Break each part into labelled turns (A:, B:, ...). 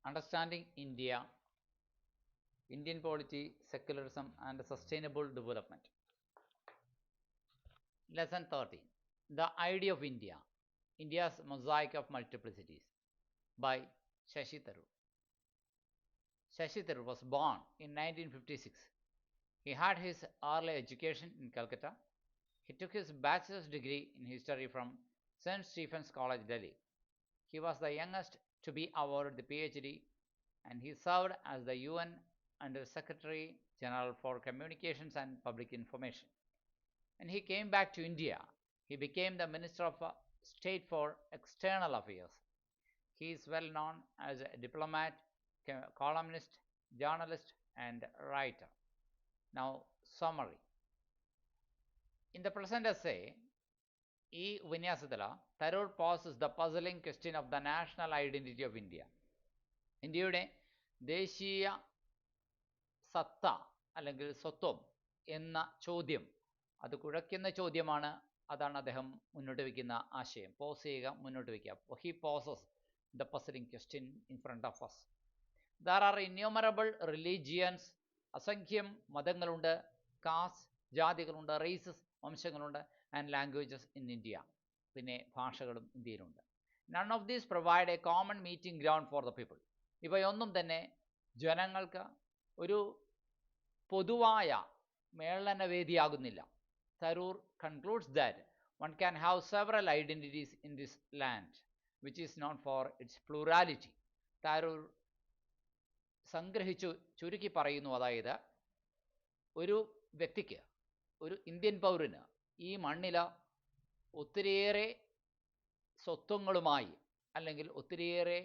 A: Understanding India, Indian Polity, Secularism and Sustainable Development. Lesson 13. The Idea of India, India's Mosaic of Multiplicities by Shashi Tharoor. Shashi Tharoor was born in 1956. He had his early education in Calcutta. He took his bachelor's degree in history from St. Stephen's College, Delhi. He was the youngest to be awarded the PhD, and he served as the UN Under Secretary General for Communications and Public Information. When he came back to India, he became the Minister of State for External Affairs. He is well known as a diplomat, columnist, journalist, and writer. Now, summary. In the present essay, ഈ വിന്യാസത്തിൽ Tharoor poses the puzzling question of the national identity of India. ഇന്ത്യയുടെ ദേശീയ സത്ത അല്ലെങ്കിൽ സ്വത്വം എന്ന ചോദ്യം, അത് കുഴയ്ക്കുന്ന ചോദ്യമാണ്. അതാണ് അദ്ദേഹം മുന്നോട്ട് വയ്ക്കുന്ന ആശയം. പോസ് ചെയ്യുക, മുന്നോട്ട് വയ്ക്കുക. He poses the puzzling question in front of us. There are innumerable religions, അസംഖ്യം മതങ്ങളുണ്ട്, കാസ്റ്റ് ജാതികളുണ്ട്, റേസസ് വംശങ്ങളുണ്ട്, ആൻഡ് ലാംഗ്വേജസ് ഇൻ ഇന്ത്യ, പിന്നെ ഭാഷകളും ഇന്ത്യയിലുണ്ട്. None of these provide a common meeting ground for the people. ഇവയൊന്നും തന്നെ ജനങ്ങൾക്ക് ഒരു പൊതുവായ മേളനവേദിയാകുന്നില്ല. Tharoor concludes that one can have several identities in this land which is known for its plurality. Tharoor സംഗ്രഹിച്ചു ചുരുക്കി പറയുന്നു, അതായത് ഒരു വ്യക്തിക്ക്, ഒരു ഇന്ത്യൻ പൗരന് ഈ മണ്ണിൽ ഒത്തിരിയേറെ സ്വത്വങ്ങളുമായി അല്ലെങ്കിൽ ഒത്തിരിയേറെ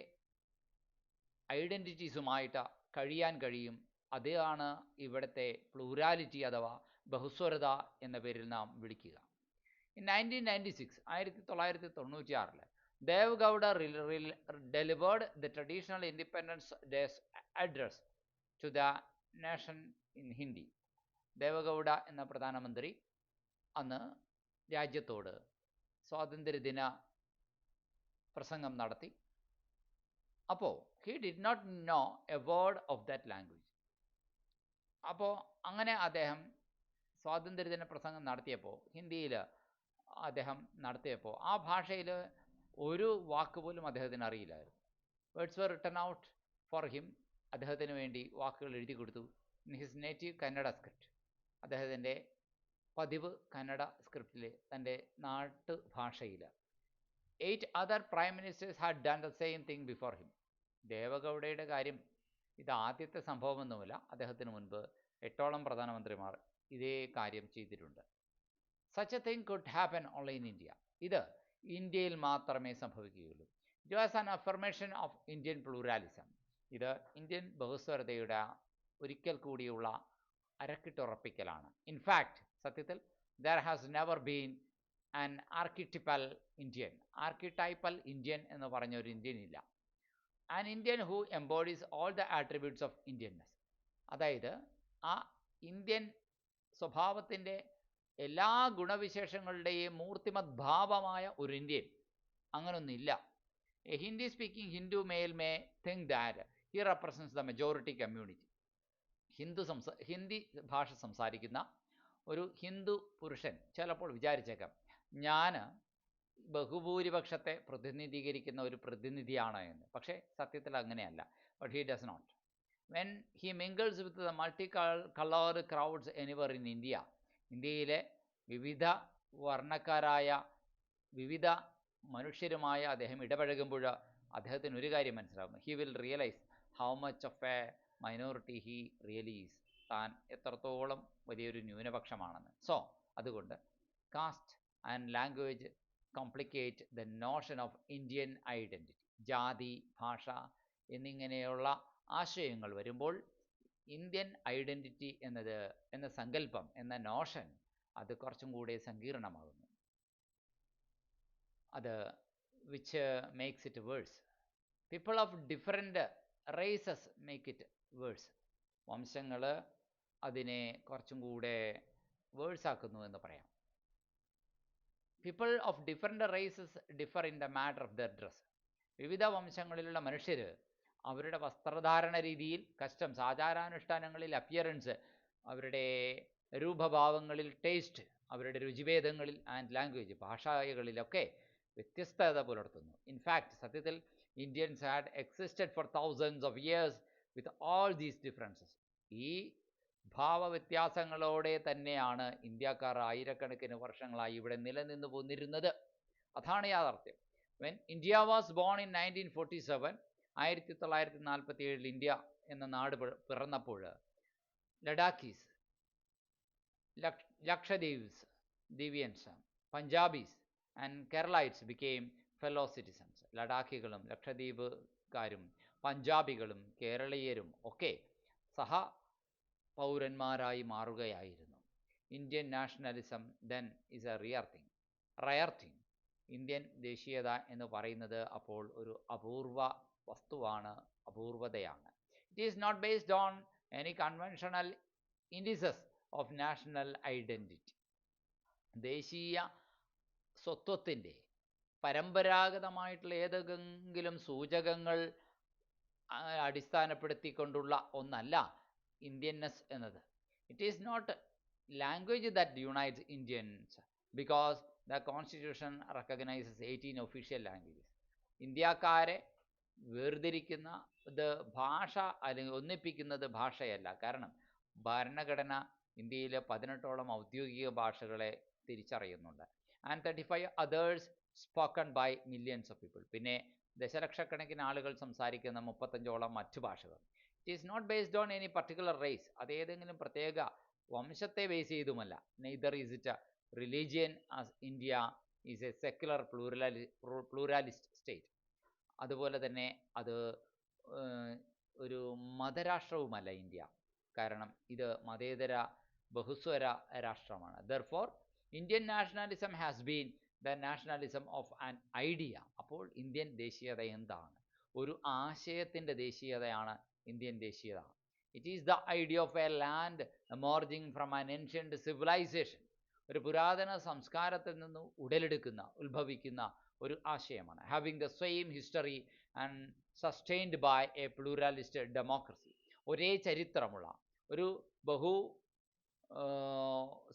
A: ഐഡൻറ്റിറ്റീസുമായിട്ട് കഴിയാൻ കഴിയും. അതാണ് ഇവിടുത്തെ പ്ലൂരാലിറ്റി അഥവാ ബഹുസ്വരത എന്ന പേരിൽ നാം വിളിക്കുക. In 1996, 1996 Deve Gowda delivered the traditional independence days address to the nation in Hindi. Deve Gowda എന്ന പ്രധാനമന്ത്രി അന്ന് രാജ്യത്തോട് സ്വാതന്ത്ര്യദിന പ്രസംഗം നടത്തി. അപ്പോൾ he did not know a word of that language. അപ്പോൾ അങ്ങനെ അദ്ദേഹം സ്വാതന്ത്ര്യദിന പ്രസംഗം നടത്തിയപ്പോൾ, ഹിന്ദിയിൽ അദ്ദേഹം നടത്തിയപ്പോൾ, ആ ഭാഷയിൽ ഒരു വാക്ക് പോലും അദ്ദേഹത്തിന് അറിയില്ലായിരുന്നു. Words were written out for him. അദ്ദേഹത്തിന് വേണ്ടി വാക്കുകൾ എഴുതി കൊടുത്തു in his native Kannada script. അദ്ദേഹത്തിൻ്റെ പതിവ് കന്നഡ സ്ക്രിപ്റ്റിൽ, തൻ്റെ നാട്ടുഭാഷയിൽ. 8 other prime ministers had done the same thing before him. ദേവഗൗഡയുടെ കാര്യം ഇത് ആദ്യത്തെ സംഭവമൊന്നുമില്ല. അദ്ദേഹത്തിന് മുൻപ് 8ഓളം പ്രധാനമന്ത്രിമാർ ഇതേ കാര്യം ചെയ്തിട്ടുണ്ട്. Such a thing could happen only in India. ഇത് ഇന്ത്യയിൽ മാത്രമേ സംഭവിക്കുകയുള്ളൂ. It was an affirmation of Indian pluralism. ഇത് ഇന്ത്യൻ ബഹുസ്വരതയുടെ ഒരിക്കൽ കൂടിയുള്ള അരക്കിട്ടുറപ്പിക്കലാണ്. ഇൻഫാക്ട്, സത്യത്തിൽ there has never been an archetypal Indian എന്ന് പറഞ്ഞ ഒരു ഇന്ത്യൻ ഇല്ല. An Indian who embodies all the attributes of Indianness. അതായത് ആ ഇന്ത്യൻ സ്വഭാവത്തിൻ്റെ എല്ലാ ഗുണവിശേഷങ്ങളുടെയും മൂർത്തിമത് ഭാവമായ ഒരു ഇന്ത്യൻ അങ്ങനൊന്നില്ല. A Hindi speaking Hindu male may think that he represents the majority community. Hindi ഭാഷ സംസാരിക്കുന്ന ഒരു ഹിന്ദു പുരുഷൻ ചിലപ്പോൾ വിചാരിച്ചേക്കാം, ഞാൻ ബഹുഭൂരിപക്ഷത്തെ പ്രതിനിധീകരിക്കുന്ന ഒരു പ്രതിനിധിയാണ് എന്ന്. പക്ഷേ സത്യത്തിൽ അങ്ങനെയല്ല. But he does not. When he mingles with the multi coloured crowds anywhere in India, ഇന്ത്യയിലെ വിവിധ വർണ്ണക്കാരായ വിവിധ മനുഷ്യരുമായി അദ്ദേഹം ഇടപഴകുമ്പോൾ അദ്ദേഹത്തിന് ഒരു കാര്യം മനസ്സിലാകും. He will realise how much of a minority he really is. താൻ എത്രത്തോളം വലിയൊരു ന്യൂനപക്ഷമാണെന്ന്. സോ അതുകൊണ്ട് caste and language complicate the notion of Indian identity. ജാതി, ഭാഷ എന്നിങ്ങനെയുള്ള ആശയങ്ങൾ വരുമ്പോൾ ഇന്ത്യൻ ഐഡൻറ്റിറ്റി എന്ന സങ്കല്പം, എന്ന നോഷൻ, അത് കുറച്ചും കൂടെ സങ്കീർണമാകുന്നു. അത് which makes it worse. People of different races make it worse. വംശങ്ങൾ അതിനെ കുറച്ചും കൂടെ വേഴ്സാക്കുന്നു എന്ന് പറയാം. People of different races differ in the matter of their dress. വിവിധ വംശങ്ങളിലുള്ള മനുഷ്യർ അവരുടെ വസ്ത്രധാരണ രീതിയിൽ, കസ്റ്റംസ് ആചാരാനുഷ്ഠാനങ്ങളിൽ, അപ്പിയറൻസ്, അവരുടെ രൂപഭാവങ്ങളിൽ, ടേസ്റ്റ്, അവരുടെ രുചിഭേദങ്ങളിൽ ആൻഡ് ലാംഗ്വേജ്, ഭാഷകളിലൊക്കെ വ്യത്യസ്തത പുലർത്തുന്നു. ഇൻഫാക്ട് സത്യത്തിൽ Indians had existed for thousands of years with all these differences. ഈ ഭാവവ്യത്യാസങ്ങളോടെ തന്നെയാണ് ഇന്ത്യക്കാർ ആയിരക്കണക്കിന് വർഷങ്ങളായി ഇവിടെ നിലനിന്ന് പോന്നിരുന്നത്. അതാണ് യാഥാർത്ഥ്യം. When India was born in 1947, 1947 India എന്ന നാട് പിറന്നപ്പോൾ Ladakhis, Lakshadweeps, Dweepians, Punjabis and Keralites became fellow citizens. ലഡാക്കികളും ലക്ഷദ്വീപുകാരും പഞ്ചാബികളും കേരളീയരും ഒക്കെ സഹ പൗരന്മാരായി മാറുകയായിരുന്നു. Indian nationalism then is a rare thing. Indian ദേശീയത എന്ന് പറയുന്നത് അപ്പോൾ ഒരു അപൂർവ വസ്തുവാണ്, അപൂർവതയാണ്. It is not based on any conventional indices of national identity. ദേശീയ സ്വത്വത്തിൻ്റെ പരമ്പരാഗതമായിട്ടുള്ള ഏതെങ്കിലും സൂചകങ്ങൾ അടിസ്ഥാനപ്പെടുത്തിക്കൊണ്ടുള്ള ഒന്നല്ല ഇന്ത്യൻനെസ് എന്നത്. It is not language that unites Indians because the constitution recognises 18 official languages. ഇന്ത്യക്കാരെ വേർതിരിക്കുന്ന ഇത് ഭാഷ, അല്ലെങ്കിൽ ഒന്നിപ്പിക്കുന്നത് ഭാഷയല്ല. കാരണം ഭരണഘടന ഇന്ത്യയിലെ 18ഓളം ഔദ്യോഗിക ഭാഷകളെ തിരിച്ചറിയുന്നുണ്ട്. And 35 others spoken by millions of people. പിന്നെ ദശലക്ഷക്കണക്കിന് ആളുകൾ സംസാരിക്കുന്ന 35ഓളം മറ്റു ഭാഷകൾ. It is not based on any particular race. അതേതെങ്കിലും പ്രത്യേക വംശത്തെ ബേസ് ചെയ്തുമല്ല. Neither is it a religion as India is a secular pluralist state. അതുപോലെ തന്നെ അത് ഒരു മതരാഷ്ട്രവുമല്ല ഇന്ത്യ. കാരണം ഇത് മതേതര ബഹുസ്വര രാഷ്ട്രമാണ്. Therefore Indian nationalism has been the nationalism of an idea. അപ്പോൾ ഇന്ത്യൻ ദേശീയത എന്താണ്? ഒരു ആശയത്തിൻ്റെ ദേശീയതയാണ് ഇന്ത്യൻ ദേശീയത. It is the idea of a land emerging from an ancient civilisation. ഒരു പുരാതന സംസ്കാരത്തിൽ നിന്ന് ഉത്ഭവിക്കുന്ന ഒരു ആശയമാണ്. Having the same history and sustained by a pluralist democracy. ഒരേ ചരിത്രമുള്ള ഒരു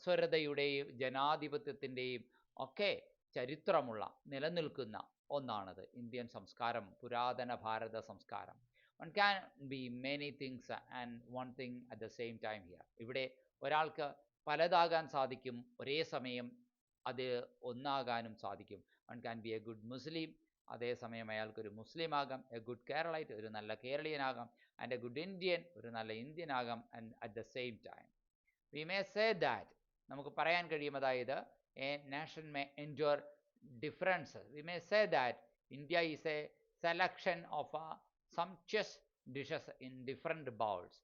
A: സ്വരതയുടെയും ജനാധിപത്യത്തിൻ്റെയും ഒക്കെ ചരിത്രമുള്ള നിലനിൽക്കുന്ന ഒന്നാണത് ഇന്ത്യൻ സംസ്കാരം, പുരാതന ഭാരത സംസ്കാരം. One can be many things and one thing at the same time here. ഇവിടെ ഒരാൾക്ക് പലതാകാൻ സാധിക്കും, ഒരേ സമയം അത് ഒന്നാകാനും സാധിക്കും. One can be a good Muslim, അതേസമയം അയാൾക്കൊരു മുസ്ലിം ആകാം. എ ഗുഡ് കേരളൈറ്റ്, ഒരു നല്ല കേരളീയനാകാം. ആൻഡ് എ ഗുഡ് ഇന്ത്യൻ, ഒരു നല്ല ഇന്ത്യൻ ആകാം. And at the same time we may say that, നമുക്ക് പറയാൻ കഴിയും, അതായത് a nation may endure differences. We may say that India is A selection of sumptuous dishes in different bowls.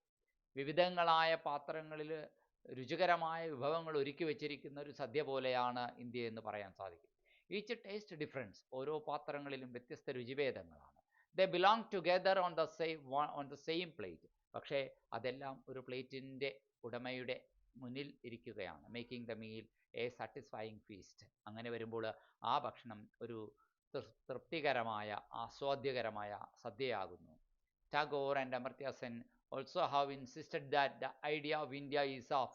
A: വിവിധങ്ങളായ പാത്രങ്ങളിൽ രുചികരമായ വിഭവങ്ങൾ ഒരുക്കി വെച്ചിരിക്കുന്ന ഒരു സദ്യ പോലെയാണ് ഇന്ത്യ എന്ന് പറയാൻ സാധിക്കും. ഈച്ച് ടേസ്റ്റ് ഡിഫറൻസ്, ഓരോ പാത്രങ്ങളിലും വ്യത്യസ്ത രുചിഭേദങ്ങളാണ്. They belong together on the same plate. പക്ഷേ അതെല്ലാം ഒരു പ്ലേറ്റിൻ്റെ ഉടമയുടെ മുന്നിൽ ഇരിക്കുകയാണ്. Making the meal a satisfying feast. അങ്ങനെ വരുമ്പോൾ ആ ഭക്ഷണം ഒരു തൃപ്തികരമായ, ആസ്വാദ്യകരമായ സദ്യയാകുന്നു. Tagore and Amartya Sen also have insisted that the idea of India is of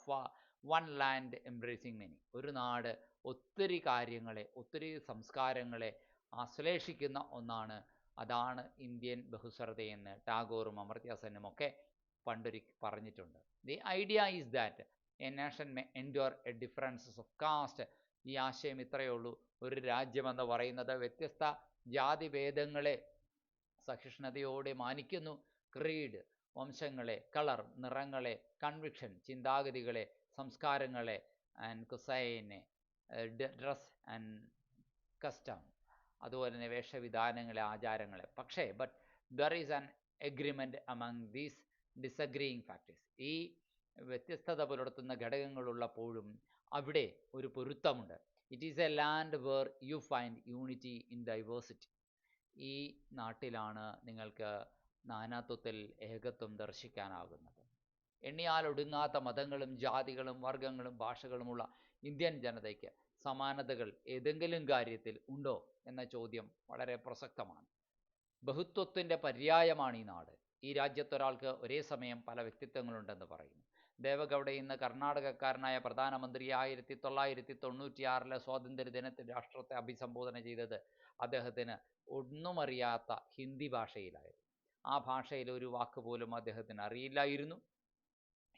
A: one land embracing many. ഒരു നാട് ഒത്തിരി കാര്യങ്ങളെ, ഒത്തിരി സംസ്കാരങ്ങളെ ആശ്ലേഷിക്കുന്ന ഒന്നാണ്. അതാണ് ഇന്ത്യൻ ബഹുസ്വരതയെന്ന് ടാഗോറും അമർത്യ സെന്നും ഒക്കെ പറഞ്ഞിട്ടുണ്ട്. The idea is that a nation may endure a differences of caste. ഈ ആശയം ഇത്രയേ ഉള്ളൂ. ഒരു രാജ്യമെന്ന് പറയുന്നത് വ്യത്യസ്ത ജാതിഭേദങ്ങളെ സഹിഷ്ണുതയോടെ മാനിക്കുന്നു. ക്രീഡ്, വംശങ്ങളെ, കളർ, നിറങ്ങളെ, കൺവിക്ഷൻ, ചിന്താഗതികളെ, സംസ്കാരങ്ങളെ, and cuisine, dress and custom, അതുപോലെ തന്നെ വേഷവിധാനങ്ങളെ, ആചാരങ്ങളെ. പക്ഷേ there is an agreement among these disagreeing factors. ഈ വ്യത്യസ്തത പുലർത്തുന്ന ഘടകങ്ങളുള്ളപ്പോഴും അവിടെ ഒരു പൊരുത്തമുണ്ട്. It is a land where you find unity in diversity. ഈ നാട്ടിലാണ് നിങ്ങൾക്ക് നാനാത്വത്തിൽ ഏകത്വം ദർശിക്കാനാകുന്നത്. എണ്ണിയാലൊടുങ്ങാത്ത മതങ്ങളും ജാതികളും വർഗങ്ങളും ഭാഷകളുമുള്ള ഇന്ത്യൻ ജനതയ്ക്ക് സമാനതകൾ ഏതെങ്കിലും കാര്യത്തിൽ ഉണ്ടോ എന്ന ചോദ്യം വളരെ പ്രസക്തമാണ്. ബഹുത്വത്തിൻ്റെ പര്യായമാണ് ഈ നാട്. ഈ രാജ്യത്തൊരാൾക്ക് ഒരേ സമയം പല വ്യക്തിത്വങ്ങളുണ്ടെന്ന് പറയുന്നു. ദേവഗൗഡ ഇന്ന് കർണാടകക്കാരനായ പ്രധാനമന്ത്രി 1996 സ്വാതന്ത്ര്യ ദിനത്തിൽ രാഷ്ട്രത്തെ അഭിസംബോധന ചെയ്തത് അദ്ദേഹത്തിന് ഒന്നുമറിയാത്ത ഹിന്ദി ഭാഷയിലായിരുന്നു. ആ ഭാഷയിൽ ഒരു വാക്ക് പോലും അദ്ദേഹത്തിന് അറിയില്ലായിരുന്നു.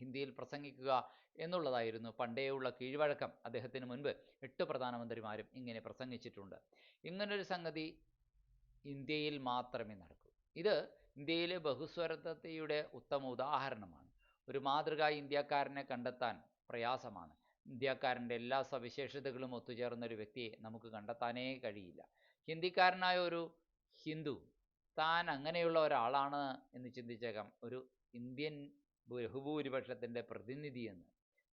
A: ഹിന്ദിയിൽ പ്രസംഗിക്കുക എന്നുള്ളതായിരുന്നു പണ്ടേയുള്ള കീഴ്വഴക്കം. അദ്ദേഹത്തിന് മുൻപ് 8 പ്രധാനമന്ത്രിമാരും ഇങ്ങനെ പ്രസംഗിച്ചിട്ടുണ്ട്. ഇങ്ങനൊരു സംഗതി ഇന്ത്യയിൽ മാത്രമേ നടക്കൂ. ഇത് ഇന്ത്യയിലെ ബഹുസ്വരതയുടെ ഉത്തമ ഉദാഹരണമാണ്. ഒരു മാതൃകാ ഇന്ത്യക്കാരനെ കണ്ടെത്താൻ പ്രയാസമാണ്. ഇന്ത്യക്കാരൻ്റെ എല്ലാ സവിശേഷതകളും ഒത്തുചേർന്ന ഒരു വ്യക്തിയെ നമുക്ക് കണ്ടെത്താനേ കഴിയില്ല. ഹിന്ദിക്കാരനായ ഒരു ഹിന്ദു താൻ അങ്ങനെയുള്ള ഒരാളാണ് എന്ന് ചിന്തിച്ചേക്കാം, ഒരു ഇന്ത്യൻ ബഹുഭൂരിപക്ഷത്തിൻ്റെ പ്രതിനിധിയെന്ന്.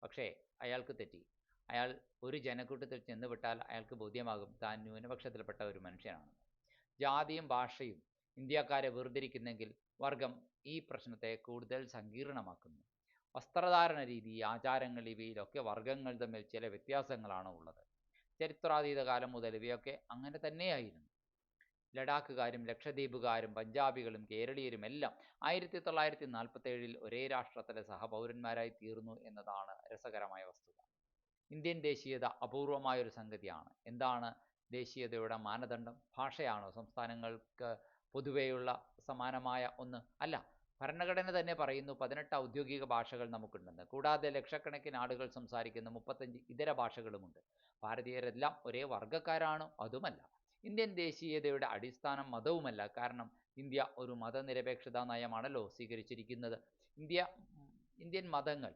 A: പക്ഷേ അയാൾക്ക് തെറ്റി. അയാൾ ഒരു ജനക്കൂട്ടത്തിൽ ചെന്നുവിട്ടാൽ അയാൾക്ക് ബോധ്യമാകും താൻ ന്യൂനപക്ഷത്തിൽപ്പെട്ട ഒരു മനുഷ്യനാണ്. ജാതിയും ഭാഷയും ഇന്ത്യക്കാരെ വേർതിരിക്കുന്നെങ്കിൽ വർഗം ഈ പ്രശ്നത്തെ കൂടുതൽ സങ്കീർണമാക്കുന്നു. വസ്ത്രധാരണ രീതി, ആചാരങ്ങൾ, ഇവയിലൊക്കെ വർഗങ്ങൾ തമ്മിൽ ചില വ്യത്യാസങ്ങളാണ് ഉള്ളത്. ചരിത്രാതീത കാലം മുതൽ ഇവയൊക്കെ അങ്ങനെ തന്നെയായിരുന്നു. ലഡാക്കുകാരും ലക്ഷദ്വീപുകാരും പഞ്ചാബികളും കേരളീയരും എല്ലാം 1947 ഒരേ രാഷ്ട്രത്തിലെ സഹപൗരന്മാരായി തീർന്നു എന്നതാണ് രസകരമായ വസ്തുത. ഇന്ത്യൻ ദേശീയത അപൂർവമായൊരു സംഗതിയാണ്. എന്താണ് ദേശീയതയുടെ മാനദണ്ഡം? ഭാഷയാണോ? സംസ്ഥാനങ്ങൾക്ക് പൊതുവെയുള്ള സമാനമായ ഒന്ന്? അല്ല. ഭരണഘടന തന്നെ പറയുന്നു 18 ഔദ്യോഗിക ഭാഷകൾ നമുക്കുണ്ടെന്ന്. കൂടാതെ ലക്ഷക്കണക്കിന് ആളുകൾ സംസാരിക്കുന്ന 35 ഇതര ഭാഷകളുമുണ്ട്. ഭാരതീയരെല്ലാം ഒരേ വർഗ്ഗക്കാരാണോ? അതുമല്ല. ഇന്ത്യൻ ദേശീയതയുടെ അടിസ്ഥാനം മതവുമല്ല. കാരണം ഇന്ത്യ ഒരു മതനിരപേക്ഷതാ നയമാണല്ലോ സ്വീകരിച്ചിരിക്കുന്നത്. ഇന്ത്യൻ മതങ്ങൾ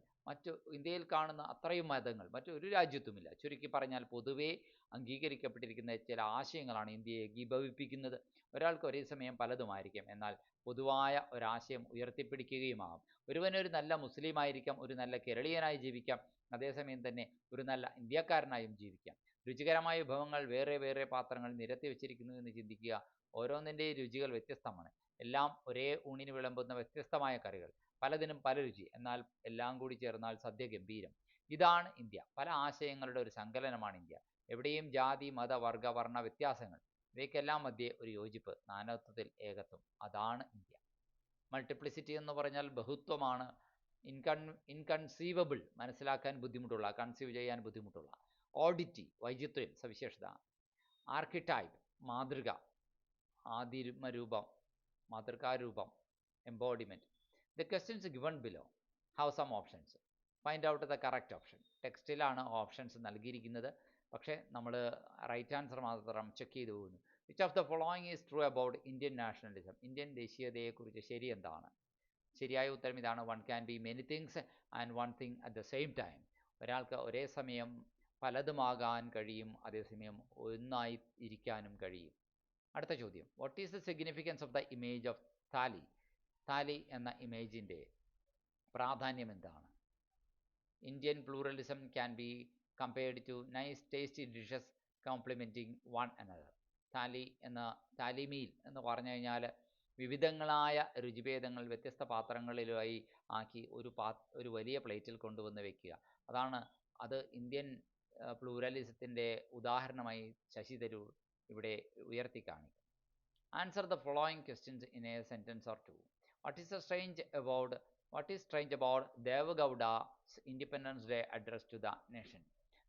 A: ഇന്ത്യയിൽ കാണുന്ന അത്രയും മതങ്ങൾ മറ്റൊരു രാജ്യത്തുമില്ല. ചുരുക്കി പറഞ്ഞാൽ പൊതുവേ അംഗീകരിക്കപ്പെട്ടിരിക്കുന്ന ചില ആശയങ്ങളാണ് ഇന്ത്യയെ ഏകീഭവിപ്പിക്കുന്നത്. ഒരാൾക്ക് ഒരേ സമയം പലതുമായിരിക്കാം, എന്നാൽ പൊതുവായ ഒരാശയം ഉയർത്തിപ്പിടിക്കുകയുമാകാം. ഒരുവനൊരു നല്ല മുസ്ലിം ആയിരിക്കാം, ഒരു നല്ല കേരളീയനായി ജീവിക്കാം, അതേസമയം തന്നെ ഒരു നല്ല ഇന്ത്യക്കാരനായും ജീവിക്കാം. രുചികരമായ വിഭവങ്ങൾ വേറെ വേറെ പാത്രങ്ങൾ നിരത്തി വെച്ചിരിക്കുന്നു എന്ന് ചിന്തിക്കുക. ഓരോന്നിൻ്റെയും രുചികൾ വ്യത്യസ്തമാണ്. എല്ലാം ഒരേ ഊണിന് വിളമ്പുന്ന വ്യത്യസ്തമായ കറികൾ, പലതിനും പല രുചി, എന്നാൽ എല്ലാം കൂടി ചേർന്നാൽ സദ്യ ഗംഭീരം. ഇതാണ് ഇന്ത്യ. പല ആശയങ്ങളുടെ ഒരു സങ്കലനമാണ് ഇന്ത്യ. എവിടെയും ജാതി, മത, വർഗ, വർണ്ണ വ്യത്യാസങ്ങൾ, ഇവയ്ക്കെല്ലാം മധ്യേ ഒരു യോജിപ്പ്, നാനാത്വത്തിൽ ഏകത്വം. അതാണ് ഇന്ത്യ. മൾട്ടിപ്ലിസിറ്റി എന്ന് പറഞ്ഞാൽ ബഹുത്വമാണ്. ഇൻകൺസീവബിൾ, മനസ്സിലാക്കാൻ ബുദ്ധിമുട്ടുള്ള, കൺസീവ് ചെയ്യാൻ ബുദ്ധിമുട്ടുള്ള. ഓഡിറ്റി, വൈചിത്ര്യം, സവിശേഷത. ആർക്കിടൈപ്പ്, മാതൃക, ആദിമരൂപം, മാതൃകാരൂപം, embodiment. The questions given below have some options. Find out the correct option. ടെക്സ്റ്റിലാണ് ഓപ്ഷൻസ് നൽകിയിരിക്കുന്നത്, പക്ഷേ നമ്മൾ റൈറ്റ് ആൻസർ മാത്രം ചെക്ക് ചെയ്തു പോകുന്നു. Which of the following is true about Indian nationalism? Indian ദേശീയതയെക്കുറിച്ച് ശരി എന്താണ്? ശരിയായ ഉത്തരം ഇതാണ്. One can be many things and one thing at the same time. ഒരാൾക്ക് ഒരേ സമയം പലതുമാകാൻ കഴിയും, അതേസമയം ഒന്നായി ഇരിക്കാനും കഴിയും. അടുത്ത ചോദ്യം. What is the significance of the image of thali? Thali എന്ന ഇമേജിൻ്റെ പ്രാധാന്യം എന്താണ്? Indian pluralism can be compared to nice tasty dishes complementing one another. Thali meal എന്ന് പറഞ്ഞു കഴിഞ്ഞാൽ വിവിധങ്ങളായ രുചിഭേദങ്ങൾ വ്യത്യസ്ത പാത്രങ്ങളിലായി ആക്കി ഒരു വലിയ പ്ലേറ്റിൽ കൊണ്ടുവന്ന് വെക്കുക. അത് ഇന്ത്യൻ പ്ലൂറലിസത്തിൻ്റെ ഉദാഹരണമായി ശശി തരൂർ ഇവിടെ ഉയർത്തി കാണിക്കും. Answer the following questions in a sentence or two. What is strange about Devagowda's Independence Day address to the nation?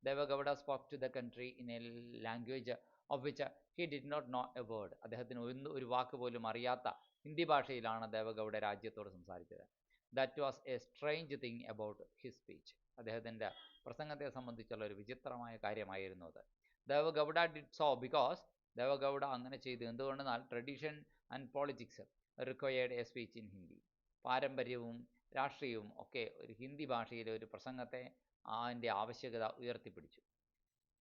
A: Devagowda spoke to the country in a language of which he did not know a word. അദ്ദേഹത്തിന് ഒരു വാക്ക് പോലും അറിയാത്ത ഹിന്ദി ഭാഷയിലാണ് ദേവഗൗഡ രാജ്യത്തോട് സംസാരിച്ചത്. That was a strange thing about his speech. അദ്ദേഹത്തിൻ്റെ പ്രസംഗത്തെ സംബന്ധിച്ചുള്ള ഒരു വിചിത്രമായ കാര്യമായിരുന്നു അത്. Deve Gowda did so because Deve Gowda അങ്ങനെ ചെയ്തു എന്തുകൊണ്ടെന്നാൽ tradition and politics required A speech in Hindi. പാരമ്പര്യവും രാഷ്ട്രീയവും ഒക്കെ ഒരു ഹിന്ദി ഭാഷയിലെ ഒരു പ്രസംഗത്തെ അതിൻ്റെ ആവശ്യകത ഉയർത്തിപ്പിടിച്ചു.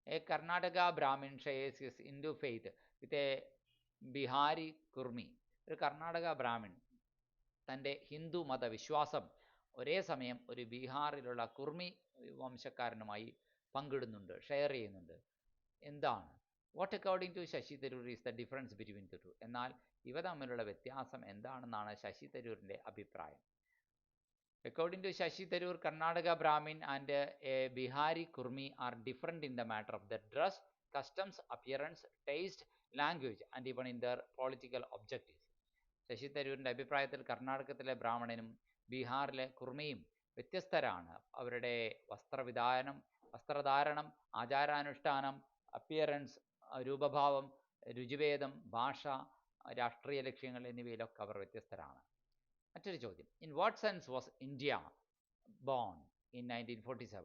A: A Karnataka Brahmin shares his Hindu faith with a Bihari Kurmi. ഒരു കർണാടക ബ്രാഹ്മിൺ തൻ്റെ ഹിന്ദു മതവിശ്വാസം ഒരേ സമയം ഒരു ബീഹാറിലുള്ള കുർമി വംശക്കാരനുമായി പങ്കിടുന്നുണ്ട്, ഷെയർ ചെയ്യുന്നുണ്ട്. എന്താണ്? What according to Shashi Tharoor is the difference between the two? എന്നാൽ ഇവ തമ്മിലുള്ള വ്യത്യാസം എന്താണെന്നാണ് ശശി തരൂരിൻ്റെ അഭിപ്രായം. According to Shashi Tharoor, Karnataka Brahmin and a Bihari Kurmi are different in the matter of the dress, customs, appearance, taste, language and even in their political objectives. Shashi തരൂരിൻ്റെ അഭിപ്രായത്തിൽ കർണാടകത്തിലെ ബ്രാഹ്മണനും ബീഹാറിലെ കുർമിയും വ്യത്യസ്തരാണ്. അവരുടെ വസ്ത്രധാരണം, ആചാരാനുഷ്ഠാനം, അപ്പിയറൻസ്, രൂപഭാവം, രുചിഭേദം, ഭാഷ, രാഷ്ട്രീയ ലക്ഷ്യങ്ങൾ എന്നിവയിലൊക്കെ അവർ വ്യത്യസ്തരാണ്. മറ്റൊരു ചോദ്യം, in what sense was India bone in 1947?